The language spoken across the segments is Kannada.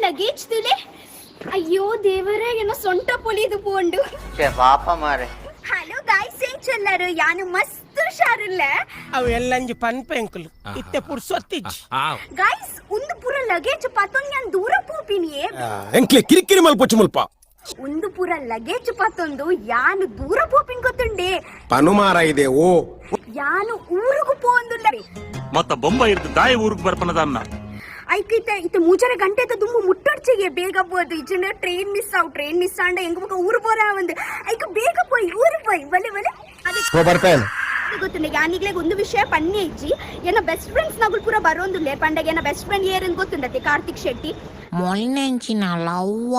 ಲಗೇಜ್ ತುಲೆ ಅಯ್ಯೋ ದೇವರೇ ಏನೋ ಸೊಂಟ ಪೊಲಿದು ಪೋಂಡು ಪಾಪ ಮಾರೆ. ಹಲೋ ಗಾಯ್ಸ್ ಏನ್ ಚೆಲ್ಲರು ಯಾನು ಮಸ್ತ್ ಹುಷಾರಿಲ್ಲ ಅವು ಎಲ್ಲಂಜಿ ಪನ್ಪೆಂಕುಲು ಇತ್ತೆ ಪುರ್ಸೊತ್ತಿಜ್ ಗಾಯ್ಸ್ ಒಂದು ಪೂರ ಲಗೇಜ್ ಪತ್ತೊಂದು ನಾನು ದೂರ ಪೋಪಿನಿಯೇ ಎಂಕ್ಲೆ ಕಿರಿಕಿರಿ ಮಲ್ಪೊಚ್ಚು ಮುಲ್ಪ ಒಂದು ಪೂರ ಲಗೇಜ್ ಪತ್ತೊಂದು ಯಾನು ದೂರ ಪೋಪಿನ್ ಗೊತ್ತುಂಡೆ ಪನುಮಾರ ಇದೆ ಓ ಯಾನು ಊರುಗು ಪೋಂದುಲ್ಲ ಮತ್ತ ಬೊಂಬ ಇರ್ದು ದಾಯಿ ಊರಿಗೆ ಬರ್ಪನದನ್ನ ಐಕಿತ ಮೂಚರ ಗಂಟೆ ದುಂಬು ಮುಟ್ಟೊಡ್ಚಿಗೆ ಬೇಗ போது ಇಜನ ಟ್ರೈನ್ ಮಿಸ್ ಆಂಡ ಎಂಗ ಬಕ ಊರು ಪೋರ ಒಂದು ಐಕ ಬೇಗ ಪೋಯಿ ಊರು ಪೋಯಿ ಬಲೆ ಬಲೆ ಅದು ಬರ್ತೇನೆ ಗೊತ್ತುಂಡೆ ಯಾನಿಗ್ಲೆ ಒಂದು ವಿಷಯ ಪನ್ನೆ ಇಜ್ಜಿ ಏನ ಬೆಸ್ಟ್ ಫ್ರೆಂಡ್ಸ್ ನಗುಲ್ ಪೂರ ಬರೋಂದುಲ್ಲೆ ಪಂಡಗೆ ಏನ best friend Aaron ಗೊತ್ತುಂಡತೆ Karthik Shetty ಮೊನ್ನೆಂಚಿನ ಲವ್ವ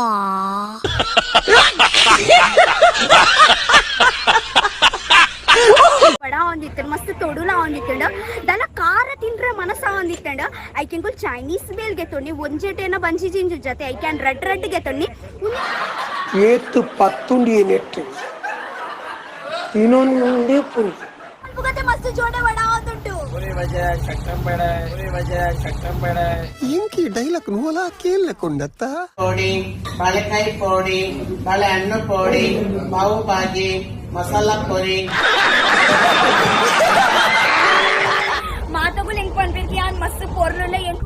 ಬಡ ಒಂದಿತ್ತು ಮಸ್ತ್ ತೊಡುಲ ಒಂದಿತ್ತಂಡ ದಲ ಕಾರ ತಿಂಡ್ರೆ ಮನಸ ಒಂದಿತ್ತಂಡ ಐಕೆಂಕುಲ್ ಚೈನೀಸ್ ಬೇಲ್ಗೆ ತೊಣ್ಣಿ ಒಂಜೆಟೇನ ಬಂಜಿ ಜಿಂಜು ಜೊತೆ ಐಕ್ಯಾನ್ ರೆಡ್ಗೆ ತೊಣ್ಣಿ ಏತು ಪತ್ತುಂಡಿ ನೆಟ್ಟು ಇನ್ನೊಂದೇ ಪುರಿ ಮುಗತೆ ಮಸ್ತ್ ಜೋಡೆ ಬಡ ಒಂದುಂಟು ಎಂಕಿ ಡೈಲಾಗ್ ನೋಲ ಕೇಳಕೊಂಡತ್ತ ಪೋಡಿ ಬಾಳೆಕಾಯಿ ಪೋಡಿ ಬಾಳೆಹಣ್ಣು ಪೋಡಿ ಪಾವು ಭಾಜಿ ಮಸಾಲಾ ಪುರಿ ಮಾತಗುಲ್ ಹೆಂಗ್ ಪನ್ಬೇಕು ಯಾನ್ ಮಸ್ತ್ ಪೊರ್ಲುಲ್ಲ ಹೆಂಗ್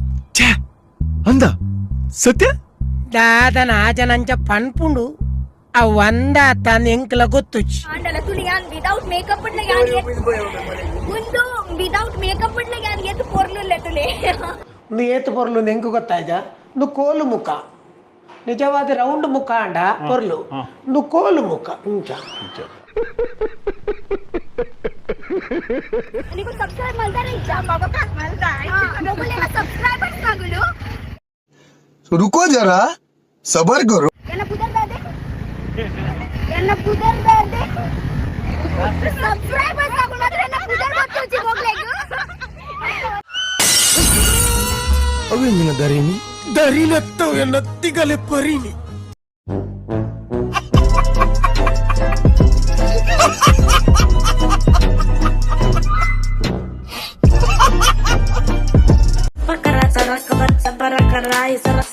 ಅಂದ ಸತ್ಯ ದಾದನ ಆಜನಂಚ ಪನ್ಪುಂಡು ಆ ಒಂದ ತನ್ನ ಎಂಕ್ಲ ಗೊತ್ತುಚ್ಚಿ ಆಂಡಲ ತುಳಿ ಯಾನ್ ವಿದೌಟ್ ಮೇಕಪ್ ಇಡ್ಲ ಯಾನ್ ಒಂದು ವಿದೌಟ್ ಮೇಕಪ್ ಇಡ್ಲ ಯಾನ್ ಎದ್ದು ಪೊರ್ಲುಲ್ಲ ತುಳಿ ನು ಏತು ಪೊರ್ಲು ನೆಂಕು ಗೊತ್ತಾಯ್ತ ನು ಕೋಲು ಮುಖ ನಿಜವಾದ ರೌಂಡ್ ಮುಖ ಅಂಡ ಪೊರ್ಲು ನು ಕೋಲು ಮುಖ ಇಂಚ ನಿಗೂ ಸಬ್ಸ್ಕ್ರೈಬ್ ಮಾಡ್ತಾರೆ ಇಜ್ಜ ಬಾಬಾ ಕಾಸ್ ಮಾಡ್ತಾರೆ ನೋಬಲ್ ಎಲ್ಲ ಸಬ್ಸ್ಕ್ರೈಬರ್ಸ್ ನಗುಲು रुको जरा सबर करो ಎನ್ನ ಪುದರ್ ದಾದೆ ಸಬ್ಸ್ಕ್ರೈಬರ್ಸ್ ನಗುಲು ಮಾತ್ರ ಎನ್ನ ಪುದರ್ ಗೊತ್ತುಚ್ಚಿ ಹೋಗ್ಲೇಗು ಅವೆಂಗಿನ ದರಿನಿ ದರಿನತ್ತವ ಎನ್ನತ್ತಿಗಲೆ ಪರಿನಿ Bakara sarak kabar sabara karai sarak